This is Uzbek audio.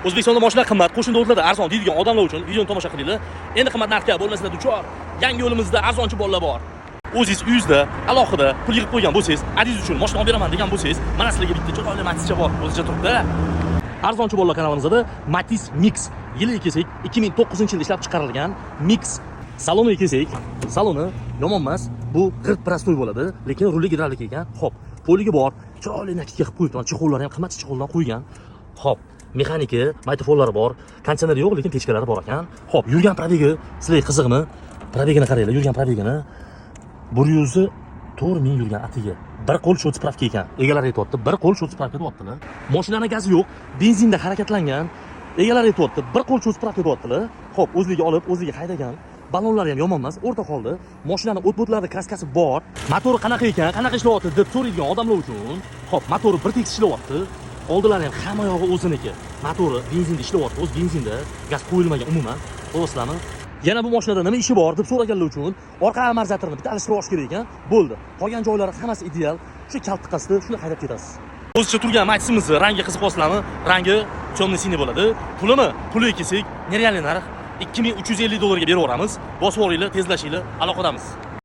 O'zbekistonda mashinalar qimmat, qo'shni davlatlarda arzon deydigan odamlar uchun videoni tomosha qilinglar. Endi qimmat narxga bo'lmasa duchor. Yangi yo'limizda arzonchi bolalar bor. O'zingiz uyingizda alohida pul yig'ib qo'ygan bo'lsangiz, adingiz uchun mashina olib beraman degan bo'lsangiz, mana sizlarga bitta chiroyli Matizcha bor, o'zicha turibdi. Arzonchi bolalar kanalimizda Matiz Mix yiliga kelsak 2009-yilda ishlab chiqarilgan Mix. Saloniga kelsak, saloni yomon emas. Bu g'irt prostoy bo'ladi, lekin ruli gidravlik ekan. Xo'p, poligi bor, chiroyli nakitga qilib qo'yibdi. Chexollari ham qimmat chexoldan qo'ygan. Xo'p, mexaniki, maytofonlari bor, konditsioneri yo'q, lekin pechkalari bor ekan. Xo'p, yurgan probegi sizlarga qiziqmi? Probegini qaranglar, yurgan probegini 104 ming yurgan atiga. Bir qo'l shot spravka ekan. Egalari aytibdi, bir qo'l shot spravka deyaptilar. Mashinaning gazi yo'q, benzinda harakatlangan. Egalari aytibdi, bir qo'l shot spravka deyaptilar. Xo'p, o'zligiga olib, o'zligiga haydagan. Ballonlari ham yomon emas, o'rta qoldi. Mashinaning o't-bo'tlarida kraskasi bor. Motori qanaqa ekan, qanaqa ishlayapti deb so'raydigan odamlar uchun. Xo'p, motori bir tekis ishlayapti. Oldilari ham hamma yog'i o'ziniki. Motori benzinda ishlayapti, o'z benzinda, gaz qo'yilmagan umuman. Xo'psizlarmi? Yana bu mashinada nima ishi bor deb so'raganlar uchun orqa amortizatorini bitta alishtirib olish kerak ekan. Bo'ldi. Qolgan joylari hammasi ideal. Shu kalt tiqasida shuni haydab ketasiz. O'zicha turgan Matizimizni rangi qiziq qo'sizlarmi? Rangi temno-siniy bo'ladi. Pulimi? Puliga kelsak, nerealniy narx $2350 ga beraveramiz. Bosib olinglar, tezlashinglar, aloqadamiz.